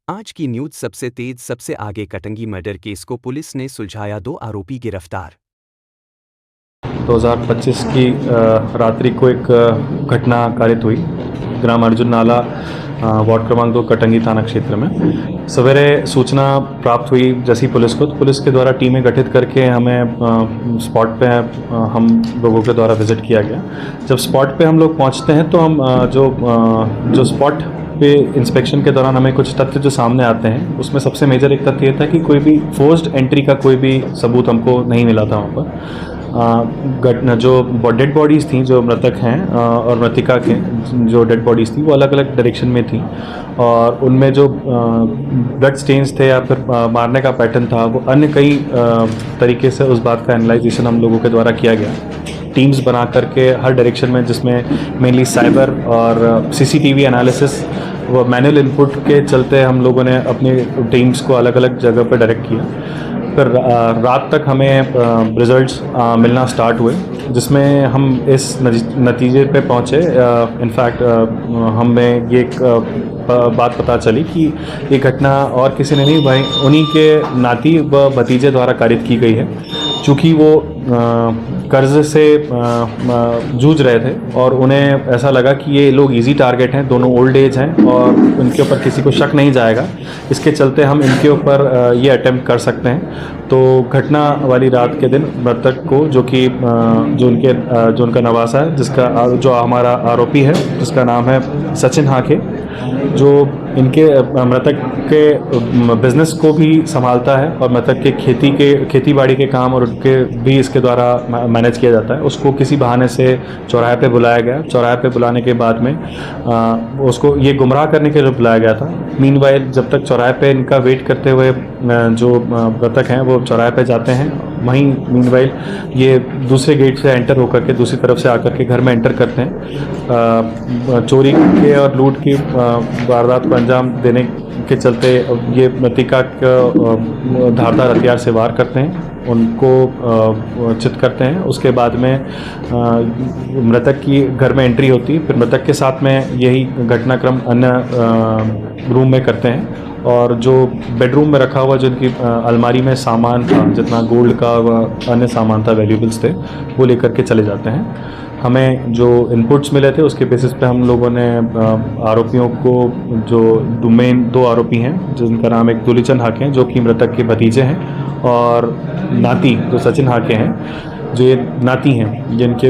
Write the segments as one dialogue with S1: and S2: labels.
S1: आज की न्यूज सबसे तेज सबसे आगे। कटंगी मर्डर केस को पुलिस ने सुलझाया, 2 आरोपी गिरफ्तार।
S2: 2025 की रात्रि को एक घटना कारित हुई ग्राम अर्जुन नाला वार्ड क्रमांक 2 कटंगी थाना क्षेत्र में। सवेरे सूचना प्राप्त हुई जैसी पुलिस को, तो पुलिस के द्वारा टीमें गठित करके हमें स्पॉट पे हम लोगों के द्वारा विजिट किया गया। जब स्पॉट पे हम लोग पहुंचते हैं तो हम जो स्पॉट पे इंस्पेक्शन के दौरान हमें कुछ तथ्य जो सामने आते हैं, उसमें सबसे मेजर एक तथ्य ये था कि कोई भी फोर्स्ड एंट्री का कोई भी सबूत हमको नहीं मिला था वहाँ पर। जो डेड बॉडीज़ थी, जो मृतक हैं और मृतिका के जो डेड बॉडीज़ थी, वो अलग अलग डायरेक्शन में थी और उनमें जो ब्लड स्टेन्स थे या फिर मारने का पैटर्न था, वो अन्य कई तरीके से उस बात का एनालाइजेशन हम लोगों के द्वारा किया गया। टीम्स बना करके हर डायरेक्शन में, जिसमें मेनली साइबर और सीसीटीवी एनालिसिस व मैनुअल इनपुट के चलते हम लोगों ने अपनी टीम्स को अलग अलग जगह पर डायरेक्ट किया। फिर रात तक हमें रिजल्ट्स मिलना स्टार्ट हुए, जिसमें हम इस नतीजे पे पहुँचे। इनफैक्ट हमें ये बात पता चली कि ये घटना और किसी ने नहीं भाई उन्हीं के नाती व भतीजे द्वारा कारित की गई है। चूँकि वो कर्ज से जूझ रहे थे और उन्हें ऐसा लगा कि ये लोग इजी टारगेट हैं, दोनों ओल्ड एज हैं और इनके ऊपर किसी को शक नहीं जाएगा, इसके चलते हम इनके ऊपर ये अटेम्प्ट कर सकते हैं। तो घटना वाली रात के दिन मृतक को, जो उनका नवासा है, जो हमारा आरोपी है, जिसका नाम है सचिन हाके, जो इनके मृतक के बिजनेस को भी संभालता है और मृतक के खेती बाड़ी के काम और उनके भी इसके द्वारा मैनेज किया जाता है। उसको किसी बहाने से चौराहे पे बुलाया गया। चौराहे पे बुलाने के बाद में उसको ये गुमराह करने के लिए बुलाया गया था। मीनवाइल जब तक चौराहे पे इनका वेट करते हुए जो मृतक हैं वो चौराहे पे जाते हैं, वहीं मीनवाइल ये दूसरे गेट से एंटर होकर के दूसरी तरफ से आकर के घर में एंटर करते हैं। चोरी के और लूट की वारदात को अंजाम देने के चलते ये मृतिका का धारदार हथियार से वार करते हैं, उनको चित करते हैं। उसके बाद में मृतक की घर में एंट्री होती है। फिर मृतक के साथ में यही घटनाक्रम अन्य रूम में करते हैं और जो बेडरूम में रखा हुआ जिनकी अलमारी में सामान था, जितना गोल्ड का व अन्य सामान था, वैल्यूबल्स थे, वो लेकर के चले जाते हैं। हमें जो इनपुट्स मिले थे उसके बेसिस पे हम लोगों ने आरोपियों को, जो मेन 2 आरोपी हैं, जिनका नाम एक दुलीचंद हाके हैं, जो कि मृतक के भतीजे हैं, और नाती जो सचिन हाके हैं, जो ये नाती हैं, जिनके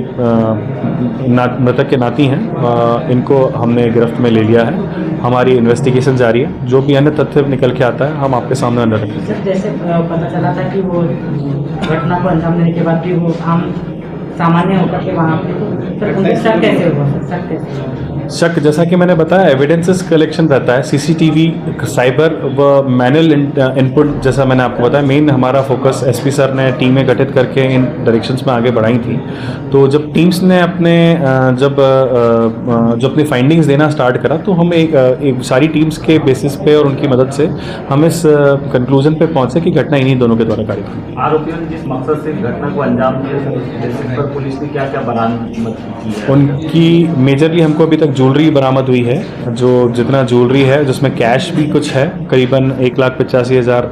S2: मृतक के नाती हैं, इनको हमने गिरफ्त में ले लिया है। हमारी इन्वेस्टिगेशन जारी है। जो भी अन्य तथ्य निकल के आता है हम आपके सामने अंदर रखेंगे।
S3: सर, जैसे पता चला था कि वो घटना को अंजाम देने के बाद भी वो आम सामान्य होकर के वहाँ पे, तो सर उनके शक कैसे हुआ? शक कैसे?
S2: शक, जैसा कि मैंने बताया, एविडेंसेस कलेक्शन रहता है, सीसीटीवी, साइबर व मैनुअल इनपुट। जैसा मैंने आपको बताया, मेन हमारा फोकस एसपी सर ने टीमें गठित करके इन डायरेक्शंस में आगे बढ़ाई थी। तो जब टीम्स ने जो अपनी फाइंडिंग्स देना स्टार्ट करा, तो हम एक सारी टीम्स के बेसिस पे और उनकी मदद से हम इस कंक्लूजन पे पहुंचे कि घटना इन्हीं दोनों के द्वारा कारित हुई।
S4: आरोपियों ने जिस मकसद से घटना को अंजाम दिया, पर पुलिस ने क्या क्या बरामद की है?
S2: उनकी मेजरली हमको अभी तक ज्वेलरी बरामद हुई है। जो जितना ज्वेलरी है, जिसमें कैश भी कुछ है, करीबन 1,85,000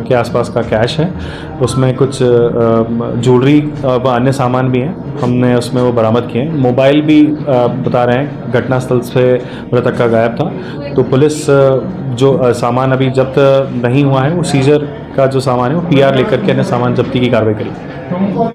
S2: के आसपास का कैश है। उसमें कुछ ज्वेलरी व अन्य सामान भी हैं, हमने उसमें वो बरामद किए हैं। मोबाइल भी बता रहे हैं घटनास्थल से मृतक का गायब था। तो पुलिस जो सामान अभी जब्त नहीं हुआ है, वो सीजर का जो सामान है वो PR लेकर के अन्य सामान जब्ती की कार्रवाई करेगी।